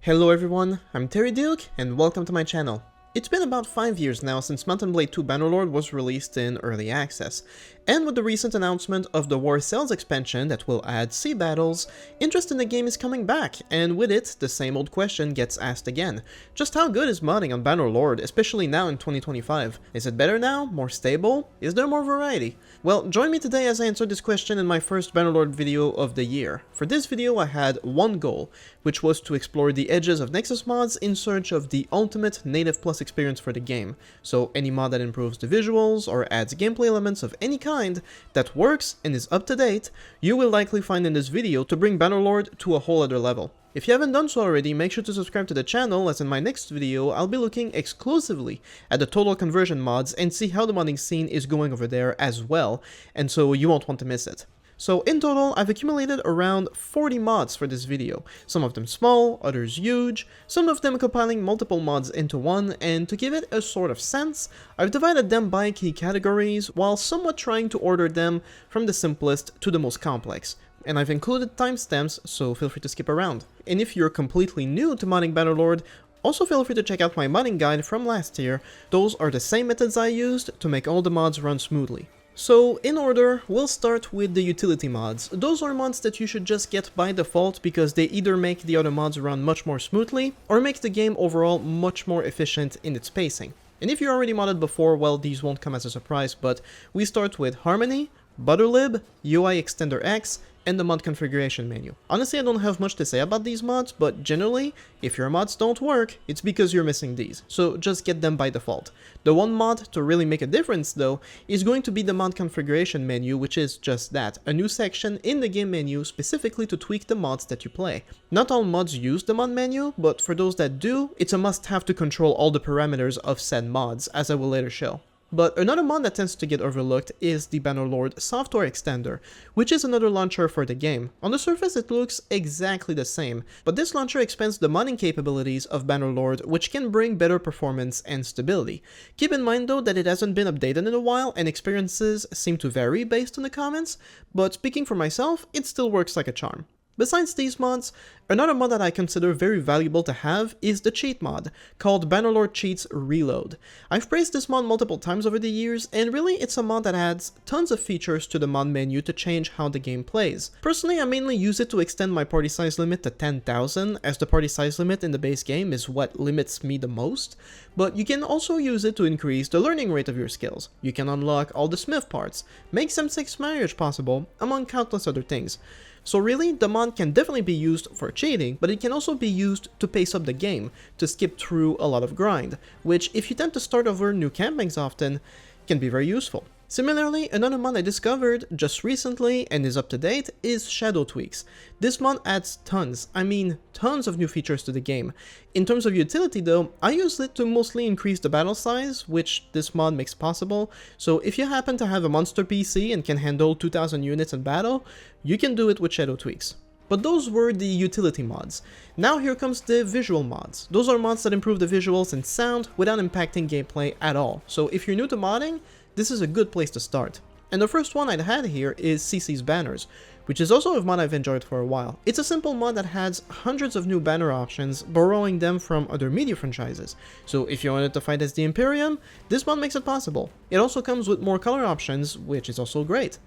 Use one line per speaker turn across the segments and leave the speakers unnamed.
Hello everyone, I'm Terry Duke and welcome to my channel. It's been about 5 years now since Mount & Blade 2 Bannerlord was released in early access, and with the recent announcement of the War Cells expansion that will add sea battles, interest in the game is coming back, and with it, the same old question gets asked again. Just how good is modding on Bannerlord, especially now in 2025? Is it better now? More stable? Is there more variety? Well, join me today as I answer this question in my first Bannerlord video of the year. For this video I had one goal, which was to explore the edges of Nexus mods in search of the ultimate native plus experience for the game. So any mod that improves the visuals or adds gameplay elements of any kind that works and is up to date, you will likely find in this video to bring Bannerlord to a whole other level. If you haven't done so already, make sure to subscribe to the channel, as in my next video I'll be looking exclusively at the total conversion mods and see how the modding scene is going over there as well, and so you won't want to miss it. So in total, I've accumulated around 40 mods for this video, some of them small, others huge, some of them compiling multiple mods into one, and to give it a sort of sense, I've divided them by key categories, while somewhat trying to order them from the simplest to the most complex. And I've included timestamps, so feel free to skip around. And if you're completely new to modding Bannerlord, also feel free to check out my modding guide from last year. Those are the same methods I used to make all the mods run smoothly. So, in order, we'll start with the utility mods. Those are mods that you should just get by default because they either make the other mods run much more smoothly, or make the game overall much more efficient in its pacing. And if you already modded before, well, these won't come as a surprise, but we start with Harmony, ButterLib, UIExtenderEx, and the mod configuration menu. Honestly, I don't have much to say about these mods, but generally, if your mods don't work, it's because you're missing these, so just get them by default. The one mod to really make a difference, though, is going to be the mod configuration menu, which is just that, a new section in the game menu specifically to tweak the mods that you play. Not all mods use the mod menu, but for those that do, it's a must-have to control all the parameters of said mods, as I will later show. But another mod that tends to get overlooked is the Bannerlord software extender, which is another launcher for the game. On the surface it looks exactly the same, but this launcher expands the modding capabilities of Bannerlord, which can bring better performance and stability. Keep in mind though that it hasn't been updated in a while and experiences seem to vary based on the comments, but speaking for myself, it still works like a charm. Besides these mods, another mod that I consider very valuable to have is the cheat mod, called Bannerlord Cheats Reload. I've praised this mod multiple times over the years, and really it's a mod that adds tons of features to the mod menu to change how the game plays. Personally, I mainly use it to extend my party size limit to 10,000, as the party size limit in the base game is what limits me the most, but you can also use it to increase the learning rate of your skills. You can unlock all the smith parts, make same-sex marriage possible, among countless other things. So really, the mod can definitely be used for cheating, but it can also be used to pace up the game, to skip through a lot of grind, which if you tend to start over new campaigns often, can be very useful. Similarly, another mod I discovered just recently and is up to date is ShadowTweaks. This mod adds tons, I mean tons of new features to the game. In terms of utility though, I use it to mostly increase the battle size, which this mod makes possible, so if you happen to have a monster PC and can handle 2000 units in battle, you can do it with ShadowTweaks. But those were the utility mods. Now here comes the visual mods. Those are mods that improve the visuals and sound without impacting gameplay at all, so if you're new to modding, this is a good place to start. And the first one I'd had here is CC's Banners, which is also a mod I've enjoyed for a while. It's a simple mod that has hundreds of new banner options, borrowing them from other media franchises. So if you wanted to fight as the Imperium, this mod makes it possible. It also comes with more color options, which is also great.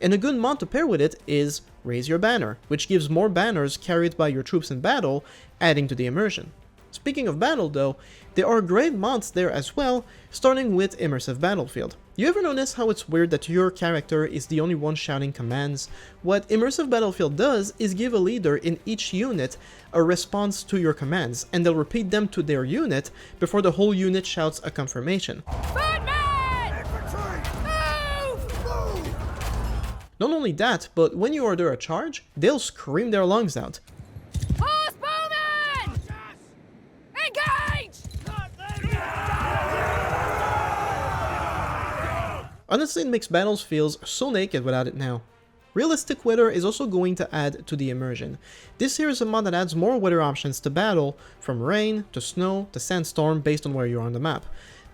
And a good mod to pair with it is Raise Your Banner, which gives more banners carried by your troops in battle, adding to the immersion. Speaking of battle though, there are great mods there as well, starting with Immersive Battlefield. You ever notice how it's weird that your character is the only one shouting commands? What Immersive Battlefield does is give a leader in each unit a response to your commands, and they'll repeat them to their unit before the whole unit shouts a confirmation. Not only that, but when you order a charge, they'll scream their lungs out. Honestly, it makes battles feel so naked without it now. Realisitc Weather is also going to add to the immersion. This here is a mod that adds more weather options to battle, from rain, to snow, to sandstorm based on where you are on the map.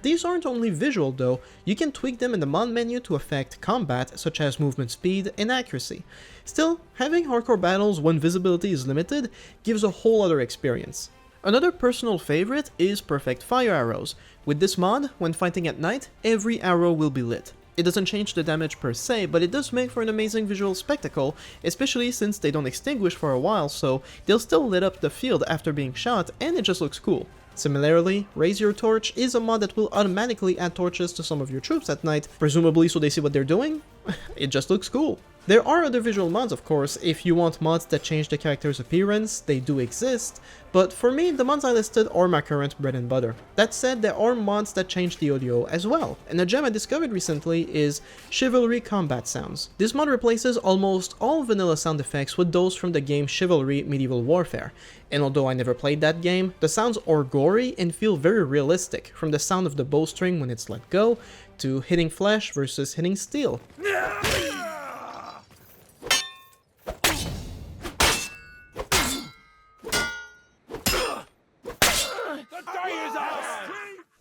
These aren't only visual though, you can tweak them in the mod menu to affect combat, such as movement speed and accuracy. Still, having hardcore battles when visibility is limited gives a whole other experience. Another personal favorite is Perfect Fire Arrows. With this mod, when fighting at night, every arrow will be lit. It doesn't change the damage per se, but it does make for an amazing visual spectacle, especially since they don't extinguish for a while, so they'll still lit up the field after being shot, and it just looks cool. Similarly, Raise Your Torch is a mod that will automatically add torches to some of your troops at night, presumably so they see what they're doing. It just looks cool. There are other visual mods, of course. If you want mods that change the character's appearance, they do exist, but for me, the mods I listed are my current bread and butter. That said, there are mods that change the audio as well, and a gem I discovered recently is Chivalry combat sounds. This mod replaces almost all vanilla sound effects with those from the game Chivalry Medieval Warfare, and although I never played that game, the sounds are gory and feel very realistic, from the sound of the bowstring when it's let go, to hitting flesh versus hitting steel.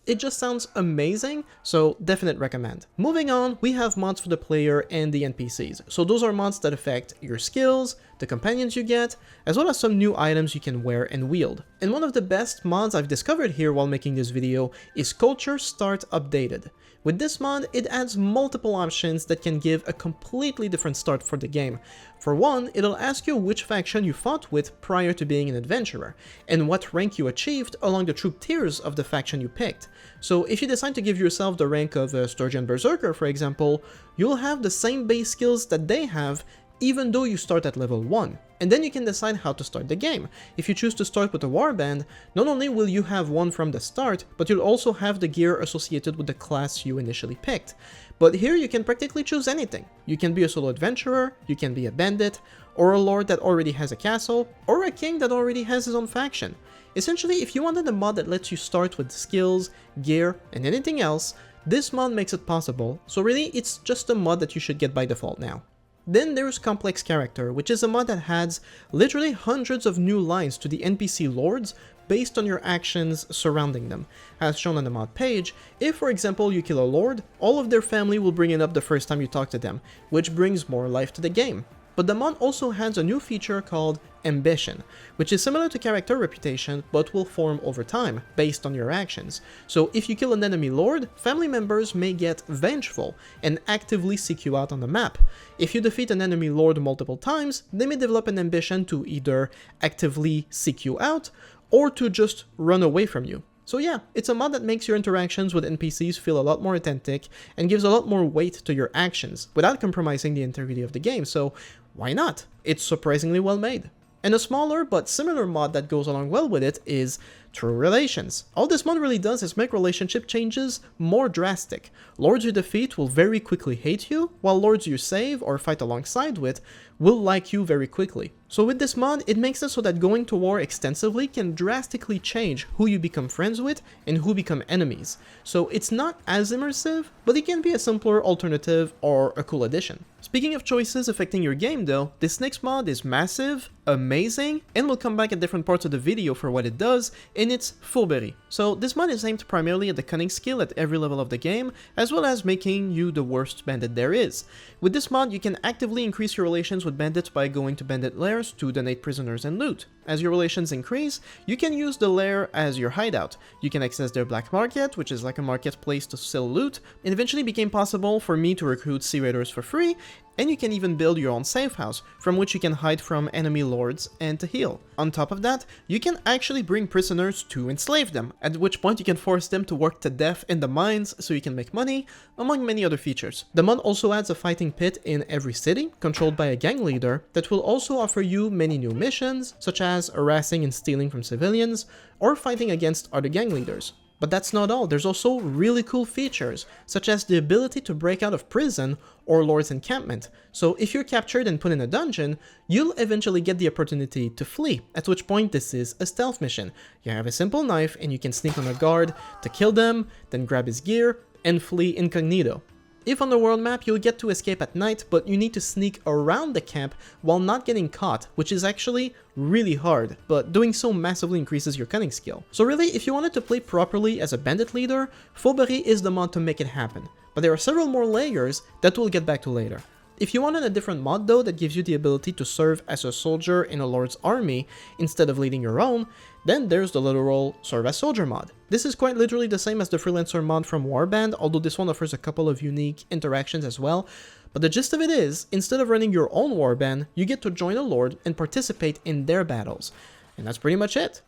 It just sounds amazing, so definite recommend. Moving on, we have mods for the player and the NPCs. So those are mods that affect your skills, the companions you get, as well as some new items you can wear and wield. And one of the best mods I've discovered here while making this video is Culture Start Updated. With this mod, it adds multiple options that can give a completely different start for the game. For one, it'll ask you which faction you fought with prior to being an adventurer, and what rank you achieved along the troop tiers of the faction you picked. So if you decide to give yourself the rank of a Sturgeon Berserker, for example, you'll have the same base skills that they have, even though you start at level 1. And then you can decide how to start the game. If you choose to start with a warband, not only will you have one from the start, but you'll also have the gear associated with the class you initially picked. But here you can practically choose anything. You can be a solo adventurer, you can be a bandit, or a lord that already has a castle, or a king that already has his own faction. Essentially, if you wanted a mod that lets you start with skills, gear, and anything else, this mod makes it possible, so really it's just a mod that you should get by default now. Then there's Complex Character, which is a mod that adds literally hundreds of new lines to the NPC lords based on your actions surrounding them. As shown on the mod page, if for example you kill a lord, all of their family will bring it up the first time you talk to them, which brings more life to the game. But the mod also has a new feature called Ambition, which is similar to Character Reputation but will form over time, based on your actions. So if you kill an enemy lord, family members may get vengeful and actively seek you out on the map. If you defeat an enemy lord multiple times, they may develop an ambition to either actively seek you out, or to just run away from you. So yeah, it's a mod that makes your interactions with NPCs feel a lot more authentic and gives a lot more weight to your actions without compromising the integrity of the game, so why not? It's surprisingly well made. And a smaller but similar mod that goes along well with it is True Relations. All this mod really does is make relationship changes more drastic. Lords you defeat will very quickly hate you, while lords you save or fight alongside with will like you very quickly. So with this mod, it makes it so that going to war extensively can drastically change who you become friends with and who become enemies. So it's not as immersive, but it can be a simpler alternative or a cool addition. Speaking of choices affecting your game though, this next mod is massive, amazing, and we'll come back at different parts of the video for what it does, and it's Fourberie. So this mod is aimed primarily at the cunning skill at every level of the game, as well as making you the worst bandit there is. With this mod, you can actively increase your relations with bandits by going to bandit lairs to donate prisoners and loot. As your relations increase, you can use the lair as your hideout. You can access their black market, which is like a marketplace to sell loot. It eventually became possible for me to recruit sea raiders for free, and you can even build your own safe house, from which you can hide from enemy lords and to heal. On top of that, you can actually bring prisoners to enslave them, at which point you can force them to work to death in the mines so you can make money, among many other features. The mod also adds a fighting pit in every city, controlled by a gang leader, that will also offer you many new missions, such as harassing and stealing from civilians, or fighting against other gang leaders. But that's not all, there's also really cool features, such as the ability to break out of prison or Lord's encampment. So if you're captured and put in a dungeon, you'll eventually get the opportunity to flee, at which point this is a stealth mission. You have a simple knife and you can sneak on a guard to kill them, then grab his gear, and flee incognito. If on the world map, you'll get to escape at night, but you need to sneak around the camp while not getting caught, which is actually really hard, but doing so massively increases your cunning skill. So really, if you wanted to play properly as a bandit leader, Fourberie is the mod to make it happen. But there are several more layers that we'll get back to later. If you wanted a different mod though that gives you the ability to serve as a soldier in a lord's army instead of leading your own, then there's the literal serve as soldier mod. This is quite literally the same as the freelancer mod from Warband, although this one offers a couple of unique interactions as well. But the gist of it is, instead of running your own warband, you get to join a lord and participate in their battles. And that's pretty much it.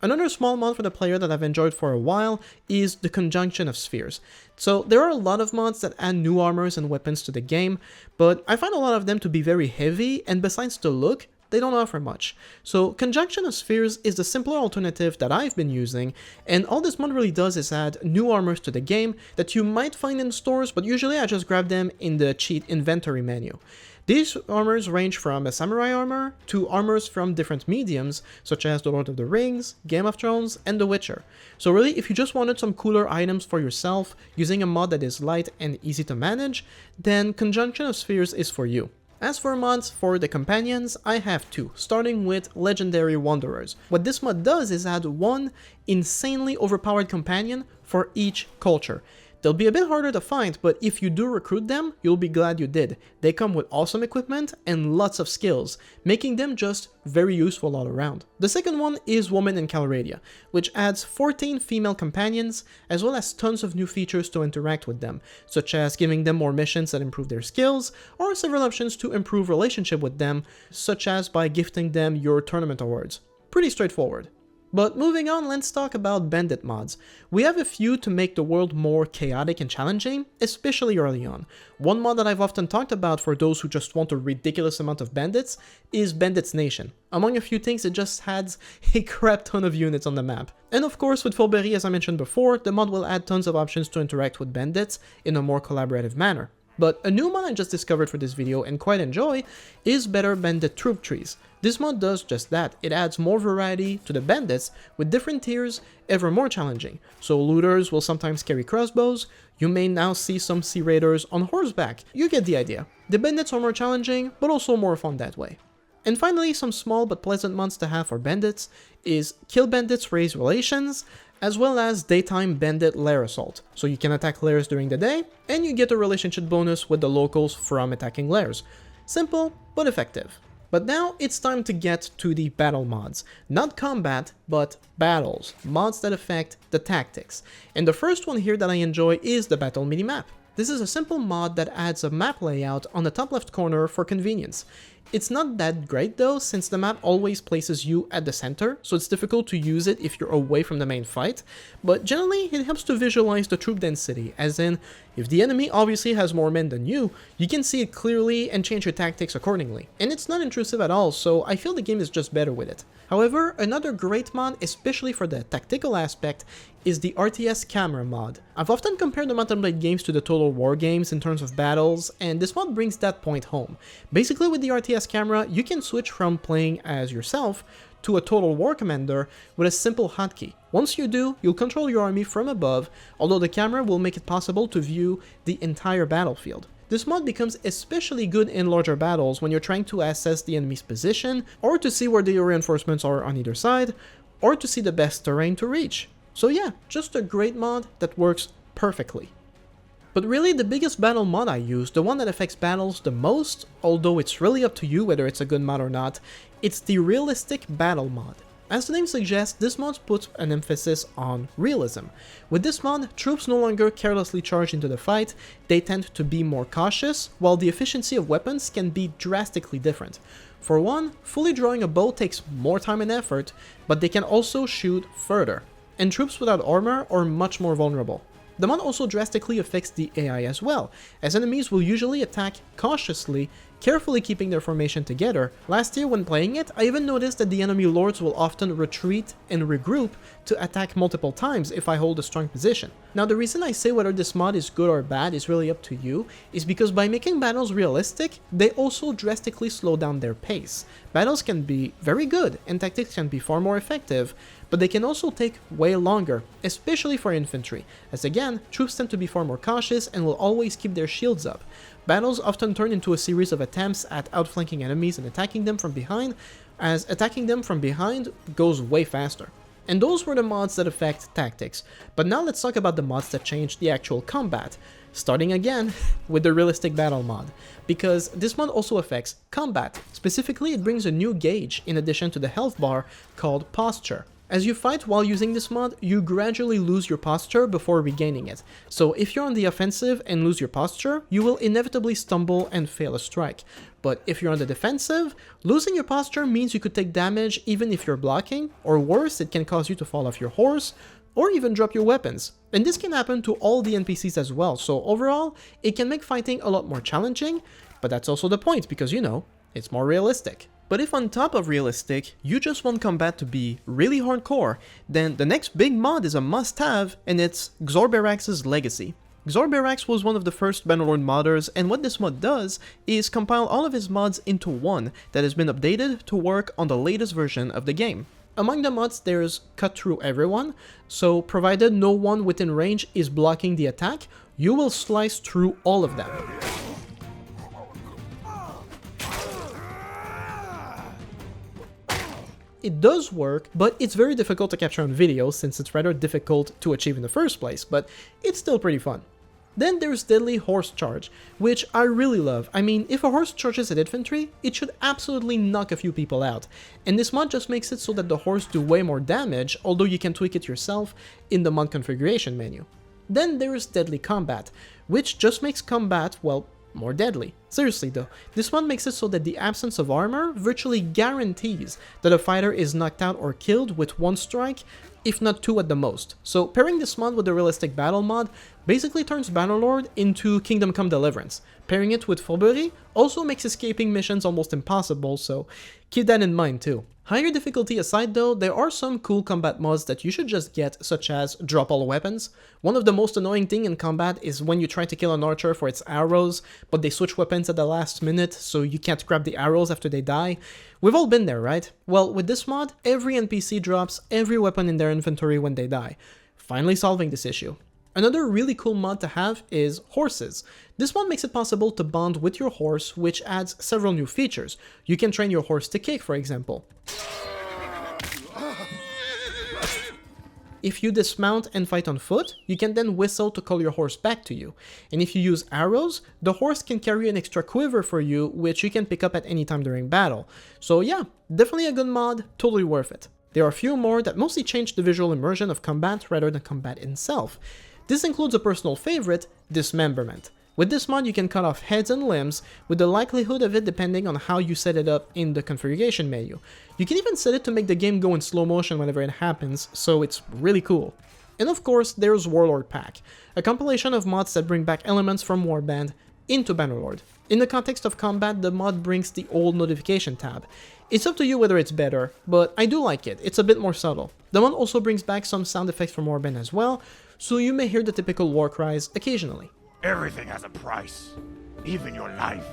Another small mod for the player that I've enjoyed for a while is the Conjunction of Spheres. So there are a lot of mods that add new armors and weapons to the game, but I find a lot of them to be very heavy, and besides the look, they don't offer much. So Conjunction of Spheres is the simpler alternative that I've been using, and all this mod really does is add new armors to the game that you might find in stores, but usually I just grab them in the cheat inventory menu. These armors range from a samurai armor to armors from different mediums, such as The Lord of the Rings, Game of Thrones, and The Witcher. So really, if you just wanted some cooler items for yourself, using a mod that is light and easy to manage, then Conjunction of Spheres is for you. As for mods for the companions, I have two, starting with Legendary Wanderers. What this mod does is add one insanely overpowered companion for each culture. They'll be a bit harder to find, but if you do recruit them, you'll be glad you did. They come with awesome equipment and lots of skills, making them just very useful all around. The second one is Woman in Calradia, which adds 14 female companions, as well as tons of new features to interact with them, such as giving them more missions that improve their skills, or several options to improve relationship with them, such as by gifting them your tournament awards. Pretty straightforward. But moving on, let's talk about Bandit mods. We have a few to make the world more chaotic and challenging, especially early on. One mod that I've often talked about for those who just want a ridiculous amount of bandits is Bandits Nation. Among a few things, it just adds a crap ton of units on the map. And of course, with Fourberie, as I mentioned before, the mod will add tons of options to interact with bandits in a more collaborative manner. But a new mod I just discovered for this video and quite enjoy is Better Bandit Troop Trees. This mod does just that. It adds more variety to the bandits with different tiers ever more challenging. So looters will sometimes carry crossbows, you may now see some sea raiders on horseback. You get the idea. The bandits are more challenging, but also more fun that way. And finally, some small but pleasant mods to have for bandits is Kill Bandits Raise Relations, as well as Daytime Bandit Lair Assault. So you can attack lairs during the day, and you get a relationship bonus with the locals from attacking lairs. Simple, but effective. But now it's time to get to the battle mods. Not combat, but battles. Mods that affect the tactics. And the first one here that I enjoy is the battle minimap. This is a simple mod that adds a map layout on the top left corner for convenience. It's not that great though, since the map always places you at the center, so it's difficult to use it if you're away from the main fight, but generally it helps to visualize the troop density, as in, if the enemy obviously has more men than you can see it clearly and change your tactics accordingly. And it's not intrusive at all, so I feel the game is just better with it. However, another great mod, especially for the tactical aspect, is the RTS Camera mod. I've often compared the Mount & Blade games to the Total War games in terms of battles, and this mod brings that point home. Basically with the RTS Camera, you can switch from playing as yourself to a Total War commander with a simple hotkey. Once you do, you'll control your army from above, although the camera will make it possible to view the entire battlefield. This mod becomes especially good in larger battles when you're trying to assess the enemy's position, or to see where the reinforcements are on either side, or to see the best terrain to reach. So yeah, just a great mod that works perfectly. But really the biggest battle mod I use, the one that affects battles the most, although it's really up to you whether it's a good mod or not, it's the Realisitc Battle mod. As the name suggests, this mod puts an emphasis on realism. With this mod, troops no longer carelessly charge into the fight, they tend to be more cautious, while the efficiency of weapons can be drastically different. For one, fully drawing a bow takes more time and effort, but they can also shoot further, and troops without armor are much more vulnerable. The mod also drastically affects the AI as well, as enemies will usually attack cautiously, carefully keeping their formation together. Last year when playing it, I even noticed that the enemy lords will often retreat and regroup to attack multiple times if I hold a strong position. Now the reason I say whether this mod is good or bad is really up to you, is because by making battles realistic, they also drastically slow down their pace. Battles can be very good, and tactics can be far more effective, but they can also take way longer, especially for infantry, as again, troops tend to be far more cautious and will always keep their shields up. Battles often turn into a series of attempts at outflanking enemies and attacking them from behind, as attacking them from behind goes way faster. And those were the mods that affect tactics, but now let's talk about the mods that change the actual combat. Starting again with the Realistic Battle mod, because this mod also affects combat. Specifically, it brings a new gauge in addition to the health bar called Posture. As you fight while using this mod, you gradually lose your posture before regaining it. So if you're on the offensive and lose your posture, you will inevitably stumble and fail a strike. But if you're on the defensive, losing your posture means you could take damage even if you're blocking, or worse, it can cause you to fall off your horse, or even drop your weapons. And this can happen to all the NPCs as well, so overall, it can make fighting a lot more challenging, but that's also the point because, you know, it's more realistic. But if on top of realistic, you just want combat to be really hardcore, then the next big mod is a must-have, and it's XorBerrax's Legacy. XorBerrax was one of the first Bannerlord modders, and what this mod does is compile all of his mods into one that has been updated to work on the latest version of the game. Among the mods, there's Cut Through Everyone, so provided no one within range is blocking the attack, you will slice through all of them. It does work, but it's very difficult to capture on video since it's rather difficult to achieve in the first place, but it's still pretty fun. Then there's Deadly Horse Charge, which I really love. I mean, if a horse charges at infantry, it should absolutely knock a few people out, and this mod just makes it so that the horse do way more damage, although you can tweak it yourself in the mod configuration menu. Then there's Deadly Combat, which just makes combat, well, more deadly. Seriously though, this one makes it so that the absence of armor virtually guarantees that a fighter is knocked out or killed with one strike, if not two at the most. So pairing this mod with the Realistic Battle mod basically turns Bannerlord into Kingdom Come Deliverance. Pairing it with Fourberie also makes escaping missions almost impossible, so keep that in mind too. Higher difficulty aside though, there are some cool combat mods that you should just get, such as Drop All Weapons. One of the most annoying things in combat is when you try to kill an archer for its arrows, but they switch weapons at the last minute, so you can't grab the arrows after they die. We've all been there, right? Well, with this mod, every NPC drops every weapon in their inventory when they die, finally solving this issue. Another really cool mod to have is Horses. This mod makes it possible to bond with your horse, which adds several new features. You can train your horse to kick, for example. If you dismount and fight on foot, you can then whistle to call your horse back to you. And if you use arrows, the horse can carry an extra quiver for you, which you can pick up at any time during battle. So yeah, definitely a good mod, totally worth it. There are a few more that mostly change the visual immersion of combat rather than combat itself. This includes a personal favorite, Dismemberment. With this mod you can cut off heads and limbs, with the likelihood of it depending on how you set it up in the configuration menu. You can even set it to make the game go in slow motion whenever it happens, so it's really cool. And of course there's Warlord Pack, a compilation of mods that bring back elements from Warband into Bannerlord. In the context of combat, the mod brings the old notification tab. It's up to you whether it's better, but I do like it, it's a bit more subtle. The mod also brings back some sound effects from Warband as well, so you may hear the typical war cries occasionally.
Everything has a price, even your life.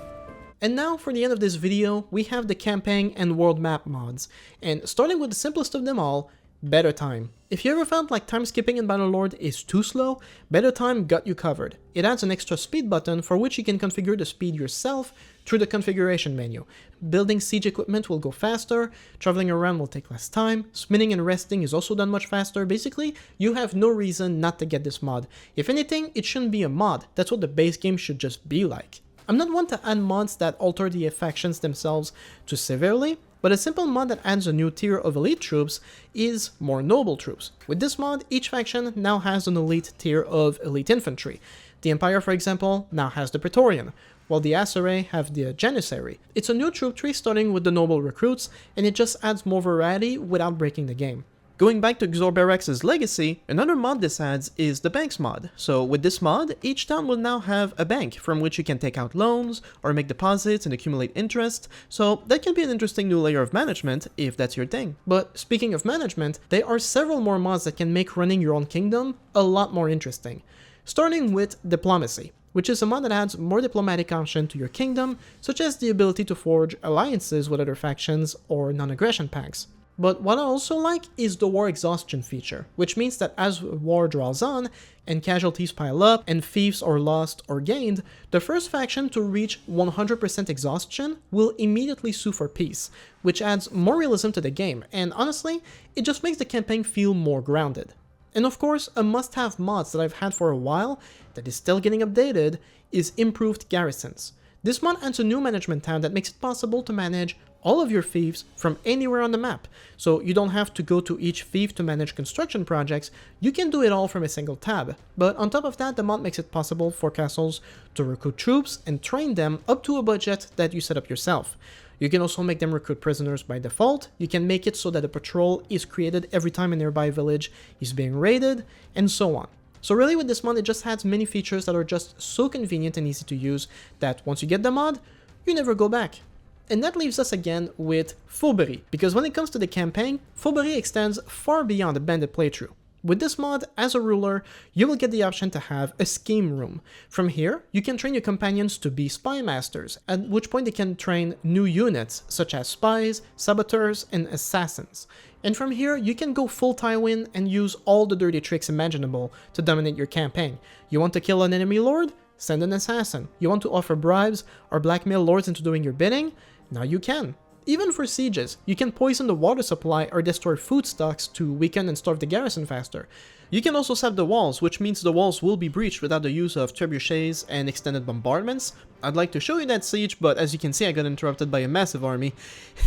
And now for the end of this video, we have the campaign and world map mods, and starting with the simplest of them all, Better Time. If you ever felt like time skipping in Bannerlord is too slow, Better Time got you covered. It adds an extra speed button for which you can configure the speed yourself through the configuration menu. Building siege equipment will go faster, traveling around will take less time, spinning and resting is also done much faster. Basically, you have no reason not to get this mod. If anything, it shouldn't be a mod, that's what the base game should just be like. I'm not one to add mods that alter the factions themselves too severely, but a simple mod that adds a new tier of elite troops is more noble troops. With this mod, each faction now has an elite tier of elite infantry. The Empire, for example, now has the Praetorian, while the Asserai have the Janissary. It's a new troop tree starting with the noble recruits, and it just adds more variety without breaking the game. Going back to XorBerrax's Legacy, another mod this adds is the Banks mod. So with this mod, each town will now have a bank from which you can take out loans, or make deposits and accumulate interest, so that can be an interesting new layer of management if that's your thing. But speaking of management, there are several more mods that can make running your own kingdom a lot more interesting. Starting with Diplomacy, which is a mod that adds more diplomatic option to your kingdom, such as the ability to forge alliances with other factions or non-aggression pacts. But what I also like is the war exhaustion feature, which means that as war draws on, and casualties pile up, and fiefs are lost or gained, the first faction to reach 100% exhaustion will immediately sue for peace, which adds more realism to the game, and honestly, it just makes the campaign feel more grounded. And of course, a must-have mod that I've had for a while, that is still getting updated, is Improved Garrisons. This mod adds a new management tab that makes it possible to manage all of your fiefs from anywhere on the map. So you don't have to go to each fief to manage construction projects, you can do it all from a single tab. But on top of that, the mod makes it possible for castles to recruit troops and train them up to a budget that you set up yourself. You can also make them recruit prisoners by default, you can make it so that a patrol is created every time a nearby village is being raided, and so on. So really with this mod, it just adds many features that are just so convenient and easy to use that once you get the mod, you never go back. And that leaves us again with Fourberie, because when it comes to the campaign, Fourberie extends far beyond a bandit playthrough. With this mod, as a ruler, you will get the option to have a scheme room. From here, you can train your companions to be spy masters, at which point they can train new units, such as spies, saboteurs, and assassins. And from here, you can go full Tywin and use all the dirty tricks imaginable to dominate your campaign. You want to kill an enemy lord? Send an assassin. You want to offer bribes or blackmail lords into doing your bidding? Now you can. Even for sieges, you can poison the water supply or destroy food stocks to weaken and starve the garrison faster. You can also sap the walls, which means the walls will be breached without the use of trebuchets and extended bombardments. I'd like to show you that siege, but as you can see I got interrupted by a massive army,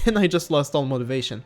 and I just lost all motivation.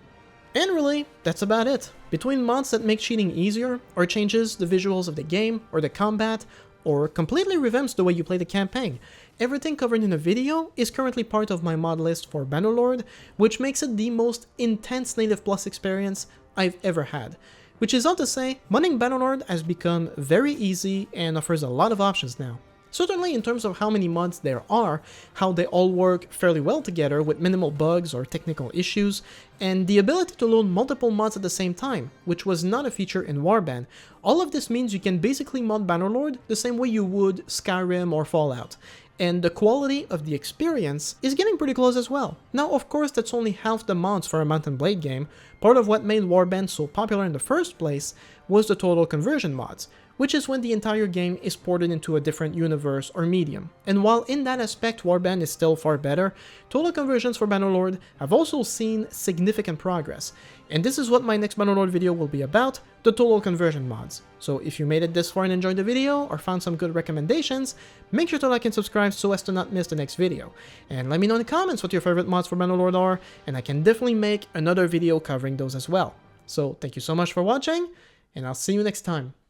And really, that's about it. Between mods that make cheating easier, or changes the visuals of the game, or the combat, or completely revamps the way you play the campaign, everything covered in a video is currently part of my mod list for Bannerlord, which makes it the most intense Native Plus experience I've ever had. Which is all to say, modding Bannerlord has become very easy and offers a lot of options now. Certainly in terms of how many mods there are, how they all work fairly well together with minimal bugs or technical issues, and the ability to load multiple mods at the same time, which was not a feature in Warband. All of this means you can basically mod Bannerlord the same way you would Skyrim or Fallout. And the quality of the experience is getting pretty close as well. Now of course that's only half the mods for a Mount and Blade game. Part of what made Warband so popular in the first place was the total conversion mods, which is when the entire game is ported into a different universe or medium. And while in that aspect Warband is still far better, total conversions for Bannerlord have also seen significant progress. And this is what my next Bannerlord video will be about, the total conversion mods. So if you made it this far and enjoyed the video, or found some good recommendations, make sure to like and subscribe so as to not miss the next video. And let me know in the comments what your favorite mods for Bannerlord are, and I can definitely make another video covering those as well. So thank you so much for watching, and I'll see you next time.